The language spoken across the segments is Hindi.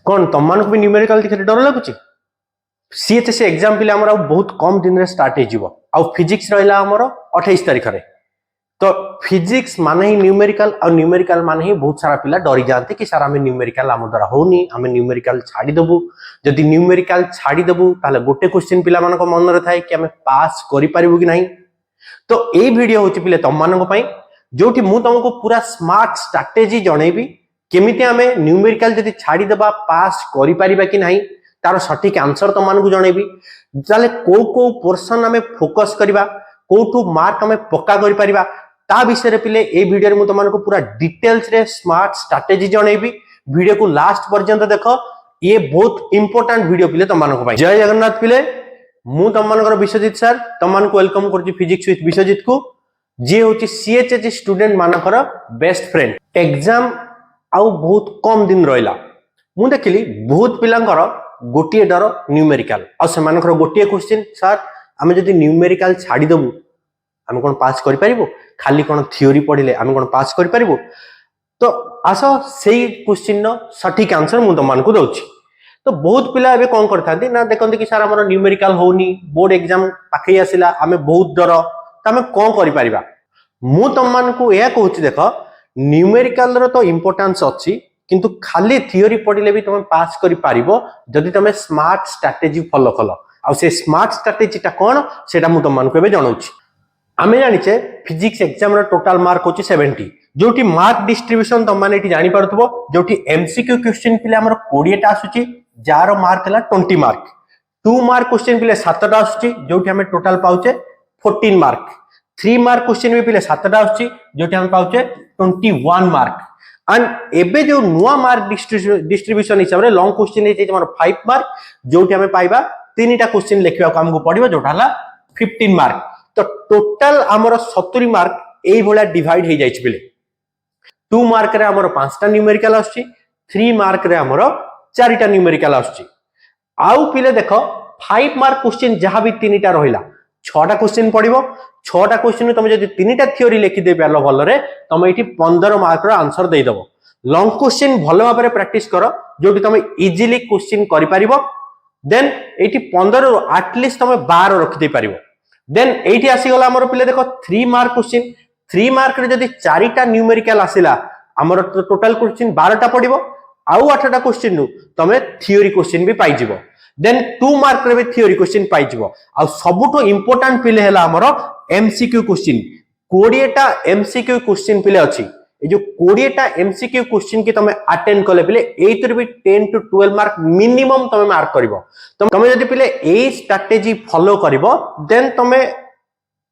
कौन तुम मानक भी न्यूमेरिकल देखते डर लगुच सीएचएससी एग्जाम पिले आमर बहुत कम दिन रे स्टार्ट हो फिजिक्स रहा आमर 28 तारिख रे तो फिजिक्स माने ही न्यूमेरिकल और न्यूमेरिकल माने ही बहुत सारा पिला डरी जाते कि सारा न्यूमेरिकल आम द्वारा होनी आम न्यूमेरिकल छाड़ीदेबू जदि न्यूमेरिकल छाड़ीदेबू ताले गोटे क्वेश्चन पिला मन मन थाए कि आम पास करिपारिबु कि नहीं। तो ये वीडियो होची पिले तुम मानक पई जोठी मु तुमको पूरा स्मार्ट स्ट्रैटेजी जणेबी केमिति आम न्यूमेरिकल जदि छाड़ीदेबा पास करिपारिबा कि नहीं तार सठिक आंसर तुम मानक जणेबी ताले को पोर्शन आम फोकस करबा कोठू मार्क आम पक्का करिपारिबा ता विषय पिले ए वीडियो रे मु तुमको पूरा डिटेल्स रे स्मार्ट स्ट्रैटेजी जणेबी वीडियो को लास्ट पर्यंत देखो ये बहुत इंपोर्टेंट वीडियो पिले तुम मानक पई। जय जगन्नाथ पिले मु तुम मानकर विश्वजीत सर तुम मानक वेलकम करछि फिजिक्स विथ विश्वजीत को जे होछि सीएचएससी स्टूडेंट मानकर बेस्ट फ्रेंड एग्जाम आउ बहुत कम दिन रहिला मु देखिली बहुत पिलांकर गोटिए डर न्यूमेरिकल आ से मानकर गोटिए क्वेश्चन सर आमे जदि न्यूमेरिकल छाडी देबु आमे कोन पास करि परिबो खाली कोन थ्योरी पढिले आमे कोन पास करि परिबो। तो आसो सेही क्वेश्चन नो सटीक आंसर मु तुम मानकु दउछि। तो बहुत पिला एबे कोन करथांती ना देखंती कि सर हमर न्यूमेरिकल होनी बोर्ड एग्जाम पाखै आसिला आमे बहुत डर त आमे कोन करि परिबा मु तुम मानकु ए कहूछि देखो न्यूमेरिकल रो तो इंपोर्टेंस अछि किंतु खाली थ्योरी पढिले भी तुम पास करि पारिबो जदि तुम स्मार्ट स्ट्रैटेजी फॉलो कलो आ से स्मार्ट स्ट्रैटेजी ता कोन सेटा मु तुम मानकु एबे जणाउछि। आमे जानिचे फिजिक्स एग्जाम रो टोटल मार्क होछि 70 जोटी मार्क डिस्ट्रीब्यूशन तुम माने एटी जानि पारथबो जोटी एमसीक्यू क्वेश्चन पिले हमर 20 टा आसुची जार मार्क हला 20 मार्क 2 मार्क क्वेश्चन पिले 7 टा आसुची जोटी हमें टोटल पाउचे 14 मार्क 3 मार्क क्वेश्चन भी पिले 7 टा आसुची जोटी हम पाउचे 21 मार्क एंड एबे जो नुवा मार्क डिस्ट्रीब्यूशन हिसाब रे लॉन्ग क्वेश्चन हे हमर 5 मार्क जोटी हमें पाइबा 3 टा क्वेश्चन लेखिबा को हमको पडिबो जोटा हला 15 मार्क। तो टोटल हमर 70 मार्क एई भला डिवाइड हे जाइछ बिले 2 मार्क रे हमर 5 टा न्यूमेरिकल आछी 3 मार्क रे हमर 4 टा न्यूमेरिकल आछी आउ पिले देखो 5 मार्क क्वेश्चन जहां भी 3 टा रहिला 6 टा क्वेश्चन पडिबो 6 टा क्वेश्चन तुम जदि 3 टा थ्योरी लिखि दे पालो भल रे तुम एठी 15 मार्क रो आंसर दे दबो। लॉन्ग क्वेश्चन भलो भाबरे प्रैक्टिस करो जोटी तुम इजीली क्वेश्चन करि पारिबो देन एठी 15 रो एटलीस्ट तुम 12 रखि दे पारिबो। देन एठी आसी गला हमर पिले देखो 3 मार्क क्वेश्चन 3 मार्क रे जदि 4 टा न्यूमेरिकल आसिला हमर टोटल क्वेश्चन 12 टा पडिबो आउ 8 टा क्वेश्चन नु तमे थ्योरी क्वेश्चन भी पाइ जिवो देन 2 मार्क रे भी थ्योरी क्वेश्चन पाइ जिवो आ सबुठो इंपोर्टेंट पिले हला हमर एमसीक्यू क्वेश्चन 20 टा एमसीक्यू क्वेश्चन पिले अछि ए जो 20 टा एमसीक्यू क्वेश्चन के तमे अटेंड कले पिले एइतर भी 10 टू 12 मार्क मिनिमम तमे मार्क करिवो। तमे जदि पिले एई स्ट्रैटेजी फॉलो करिवो देन तमे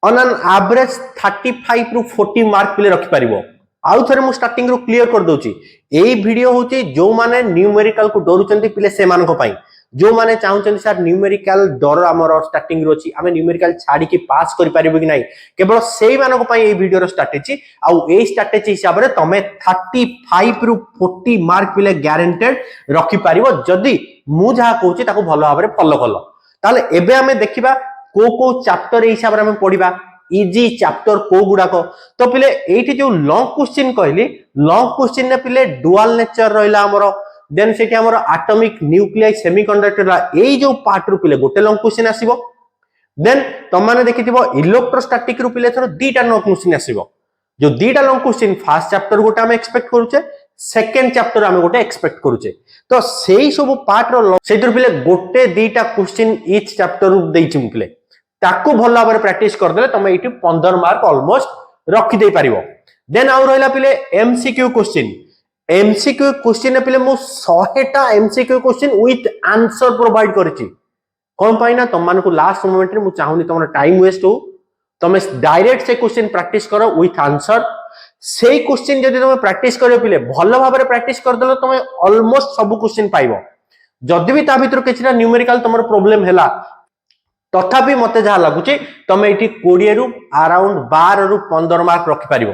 on an average 35 to 40 mark पिले रखि पारिवो। आउ थरे मु स्टार्टिंग रो क्लियर कर दोची एई वीडियो होची जो माने न्यूमेरिकल को डरुचंती पिले से मान को पई जो माने चाहुचंती सर न्यूमेरिकल डर हमर स्टार्टिंग रो छी आमे न्यूमेरिकल छाडी के पास करि पारिबो कि नाही केवल सेही मान को पई एई वीडियो रो स्ट्रैटेजी आउ एई स्ट्रैटेजी हिसाब रे तमे 35 रु 40 मार्क पिले गारंटेड रखि पारिबो जदी मु जहा कहूची ताको भलो भाबरे फॉलो करलो। ताले एबे आमे देखिबा को चैप्टर हिसाब रे आमे पढिबा इजी चैप्टर को गुडाको। तो पिले एठी जो लॉन्ग क्वेश्चन कहली लॉन्ग क्वेश्चन ने पिले डुअल नेचर रहिला हमरो देन सेठी हमरो एटॉमिक न्यूक्लियर सेमीकंडक्टर एई जो पार्ट रु पिले गोटे लॉन्ग क्वेश्चन आसीबो देन तुम माने देखिथिबो इलेक्ट्रोस्टैटिक रु पिले थरो दीटा लॉन्ग क्वेश्चन आसीबो जो दीटा लॉन्ग क्वेश्चन फर्स्ट चैप्टर गोटे हम एक्सपेक्ट करूचे सेकंड चैप्टर हम गोटे एक्सपेक्ट करूचे तो सेही सब पार्ट रो सेतिर पिले गोटे दीटा क्वेश्चन ईच चैप्टर रु देइछि पिले ताकू भल भाबरे प्रैक्टिस कर देले तमे एठी 15 मार्क ऑलमोस्ट रखि दे पारिबो। देन आउ रहला पिले एमसीक्यू क्वेश्चन ने पिले मु 100 टा MCQ question with answer provide करछि कोन पाइना तुम मानको लास्ट मोमेंट रे मु चाहुनी तमरा टाइम वेस्ट हो तमे डायरेक्ट से क्वेश्चन प्रैक्टिस करो विथ आंसर सेही क्वेश्चन जदि तमे प्रैक्टिस करियो पिले भल भाबरे प्रैक्टिस कर देलो तमे ऑलमोस्ट सब क्वेश्चन पाइबो। जदि भी ता भीतर किछना न्यूमेरिकल तमर प्रॉब्लम हैला तथापि मते जहा लागुची तमे एठी 20 रु अराउंड 12 रु 15 मार्क रखि पारिबो।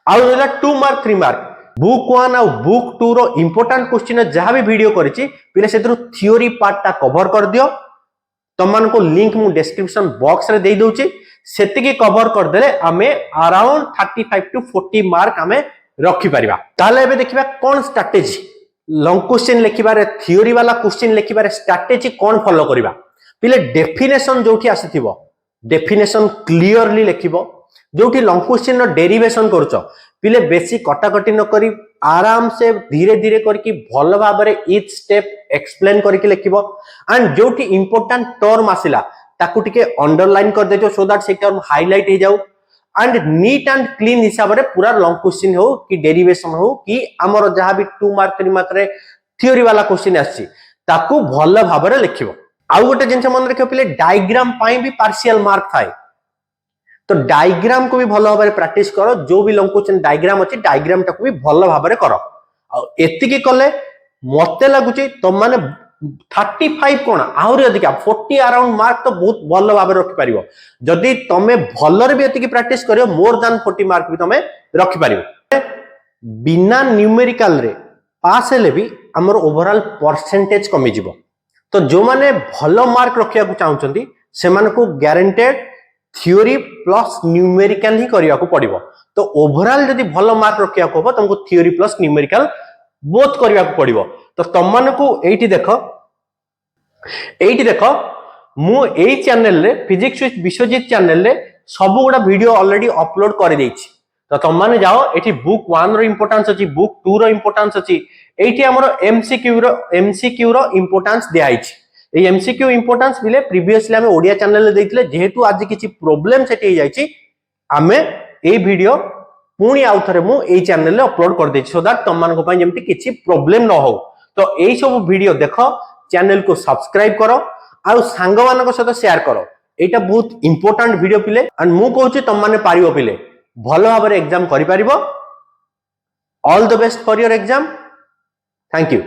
आउ रहला 2 मार्क 3 मार्क बुक 1 और बुक 2 रो इंपोर्टेंट क्वेश्चन जहां भी वीडियो करिछि पिले सेतरो थ्योरी पार्ट ता कवर कर दियो तमन को लिंक मु डिस्क्रिप्शन बॉक्स रे दे दोछि सेतिकी कवर कर देले हमें अराउंड 35 टू 40 मार्क हमें रखि परिबा। ताले एबे देखिबा कोन स्ट्रैटेजी लॉन्ग क्वेश्चन लिखिबारे थियोरी वाला क्वेश्चन लिखिबारे स्ट्रैटेजी कौन फॉलो करिबा पिले डेफिनेशन जोठी आसीथिबो डेफिनेशन क्लियरली लिखिबो जोठी लॉन्ग क्वेश्चन नो डेरिवेशन करछो पिले बेसी कटाकटी न करी आराम से धीरे धीरे करके भल भाबरे ईच स्टेप एक्सप्लेन करके लिखिबो एंड जोठी इंपोर्टेंट टर्म आसिला ताकू टिके अंडरलाइन कर देजो सो दैट से टर्म हाईलाइट हो जाऊ एंड नीट एंड क्लीन हिसाब रे पूरा लॉन्ग क्वेश्चन हो कि डेरिवेशन हो कि हमर जहां भी 2 मार्क 3 मार्क रे थ्योरी वाला क्वेश्चन आछि ताकू भल भाबरे लिखिबो आउ गोटे जिनस मन रखियो पिले डायग्राम पाई भी पार्शियल मार्क थाए तो डायग्राम को भी भल भाबरे प्रैक्टिस करो जो भी लॉन्ग क्वेश्चन डायग्राम अछि डायग्राम टाको भी भल भाबरे करो आ एतिकी कले मते लागुची तुम माने 35 कोन आहुरी अधिक 40 अराउंड मार्क तो बहुत भल भाबरे रखि परिबो जदी तमे भलरे भी एतिकी प्रैक्टिस करियो मोर देन 40 मार्क भी तमे रखि परिबो बिना न्यूमेरिकल रे पास हेले भी हमर ओवरऑल परसेंटेज कमी जिवो तो जो माने भलो मार्क रखिया को चाहउचंती से माने को गारंटेड थ्योरी प्लस न्यूमेरिकल ही करिया को पड़िबो तो ओवरऑल जदी भलो मार्क रखिया को हो तुमको थ्योरी प्लस न्यूमेरिकल बोथ करिया को पड़िबो तो तम माने को एठी देखो मु एई चैनल रे फिजिक्स विथ विश्वजीत चैनल रे सब गुडा वीडियो ऑलरेडी अपलोड कर देछि तो तुम माने जाओ एठी बुक 1 रो इंपोर्टेंस अछि बुक 2 रो इंपोर्टेंस अछि एठी हमरो एमसीक्यू रो इंपोर्टेंस दिया आइछि ए एमसीक्यू इंपोर्टेंस बिले प्रीवियसली हमें ओडिया चैनल रे देथिले जेहेतु आज किछि प्रॉब्लम सेट हे जाइछि हमें ए वीडियो पुणी आउ थरे मु ए चैनल रे अपलोड कर देछि सो दैट तुम मान को पय जेमति किछि प्रॉब्लम न हो तो एई सब वीडियो देखो चैनल को सब्सक्राइब करो आउ सांग मानक सहित शेयर करो एटा बहुत इंपोर्टेंट वीडियो पिले एंड मु कहूछि तुम माने पारिबो पिले भलो भाबरे एग्जाम करि पारिबो all the best for your exam thank you.